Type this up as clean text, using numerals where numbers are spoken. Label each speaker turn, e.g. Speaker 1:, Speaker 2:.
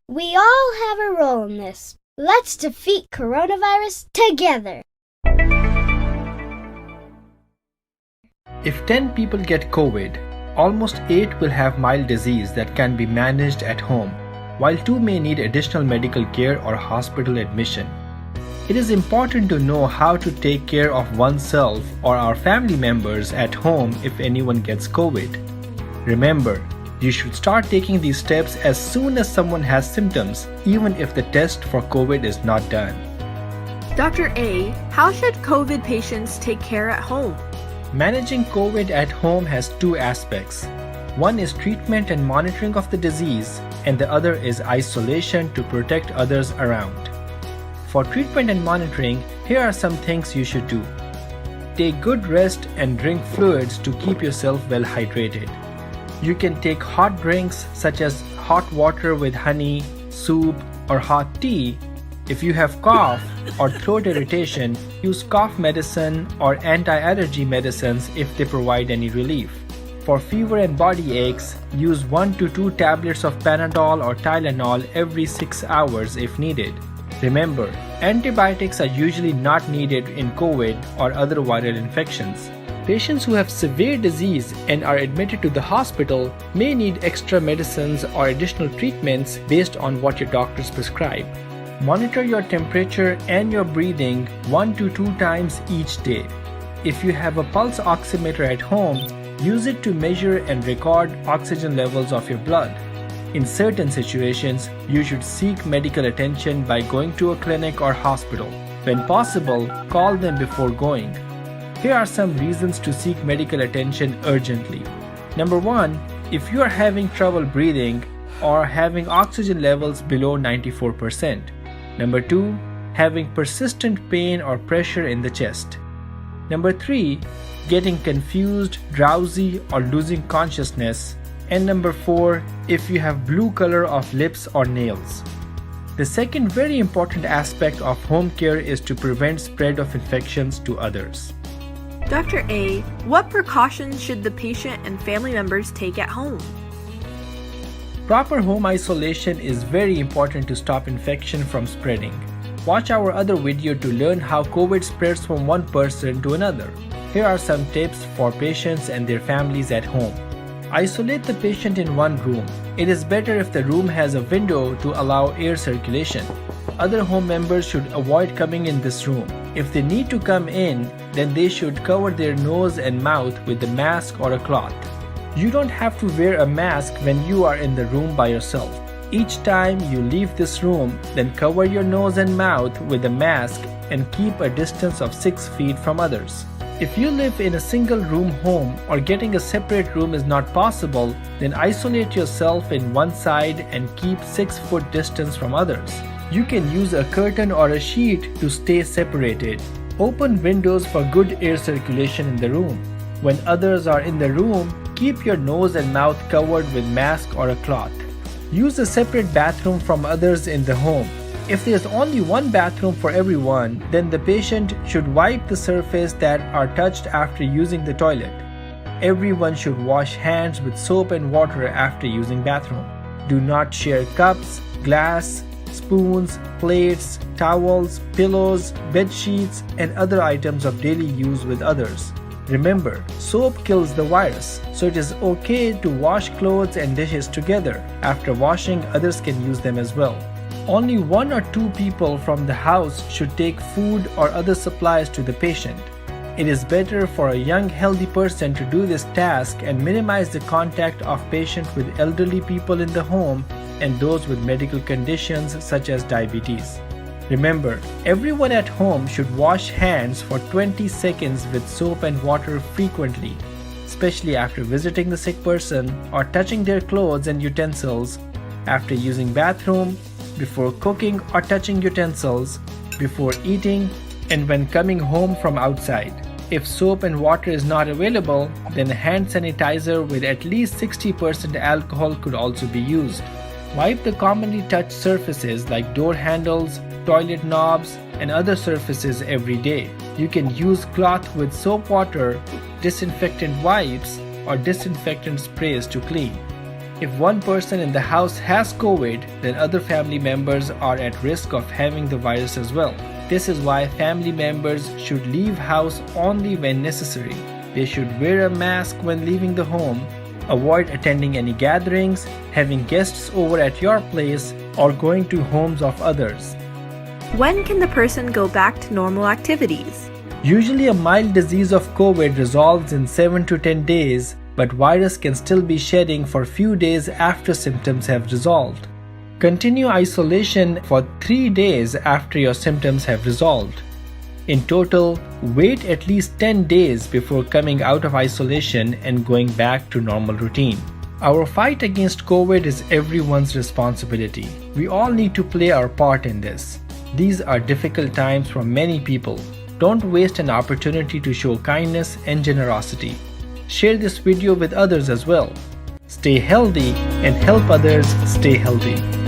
Speaker 1: We all have a role in this. Let's defeat coronavirus together.
Speaker 2: If 10 people get COVID, almost 8 will have mild disease that can be managed at home, while 2 may need additional medical care or hospital admission. It is important to know how to take care of oneself or our family members at home if anyone gets COVID. Remember, you should start taking these steps as soon as someone has symptoms, even if the test for COVID is not done.
Speaker 3: Dr. A, how should COVID patients take care at home?
Speaker 2: Managing COVID at home has 2 aspects. One is treatment and monitoring of the disease, and the other is isolation to protect others around. For treatment and monitoring, here are some things you should do. Take good rest and drink fluids to keep yourself well hydrated. You can take hot drinks such as hot water with honey, soup, or hot tea. If you have cough or throat irritation, use cough medicine or anti-allergy medicines if they provide any relief. For fever and body aches, use 1 to 2 tablets of Panadol or Tylenol every 6 hours if needed. Remember, antibiotics are usually not needed in COVID or other viral infections. Patients who have severe disease and are admitted to the hospital may need extra medicines or additional treatments based on what your doctors prescribe. Monitor your temperature and your breathing 1 to 2 times each day. If you have a pulse oximeter at home, use it to measure and record oxygen levels of your blood. In certain situations, you should seek medical attention by going to a clinic or hospital. When possible, call them before going. Here are some reasons to seek medical attention urgently. Number 1, if you are having trouble breathing or having oxygen levels below 94%. Number 2, having persistent pain or pressure in the chest. Number 3, getting confused, drowsy, or losing consciousness. And number 4, if you have blue color of lips or nails. The second very important aspect of home care is to prevent spread of infections to others.
Speaker 3: Dr. A, what precautions should the patient and family members take at home?
Speaker 2: Proper home isolation is very important to stop infection from spreading. Watch our other video to learn how COVID spreads from one person to another. Here are some tips for patients and their families at home. Isolate the patient in one room. It is better if the room has a window to allow air circulation. Other home members should avoid coming in this room. If they need to come in, then they should cover their nose and mouth with a mask or a cloth. You don't have to wear a mask when you are in the room by yourself. Each time you leave this room, then cover your nose and mouth with a mask and keep a distance of 6 feet from others. If you live in a single room home or getting a separate room is not possible, then isolate yourself in one side and keep 6-foot distance from others. You can use a curtain or a sheet to stay separated. Open windows for good air circulation in the room. When others are in the room, keep your nose and mouth covered with mask or a cloth. Use a separate bathroom from others in the home. If there is only one bathroom for everyone, then the patient should wipe the surface that are touched after using the toilet. Everyone should wash hands with soap and water after using bathroom. Do not share cups, glass, spoons, plates, towels, pillows, bed sheets, and other items of daily use with others. Remember, soap kills the virus, so it is okay to wash clothes and dishes together. After washing, others can use them as well. Only 1 or 2 people from the house should take food or other supplies to the patient. It is better for a young, healthy person to do this task and minimize the contact of patients with elderly people in the home and those with medical conditions such as diabetes. Remember, everyone at home should wash hands for 20 seconds with soap and water frequently, especially after visiting the sick person or touching their clothes and utensils, after using bathroom, before cooking or touching utensils, before eating, and when coming home from outside. If soap and water is not available, then hand sanitizer with at least 60% alcohol could also be used. Wipe the commonly touched surfaces like door handles, toilet knobs, and other surfaces every day. You can use cloth with soap water, disinfectant wipes, or disinfectant sprays to clean. If one person in the house has COVID, then other family members are at risk of having the virus as well. This is why family members should leave house only when necessary. They should wear a mask when leaving the home, avoid attending any gatherings, having guests over at your place, or going to homes of others.
Speaker 3: When can the person go back to normal activities?
Speaker 2: Usually a mild disease of COVID resolves in 7 to 10 days, but virus can still be shedding for few days after symptoms have resolved. Continue isolation for 3 days after your symptoms have resolved. In total, wait at least 10 days before coming out of isolation and going back to normal routine. Our fight against COVID is everyone's responsibility. We all need to play our part in this. These are difficult times for many people. Don't waste an opportunity to show kindness and generosity. Share this video with others as well. Stay healthy and help others stay healthy.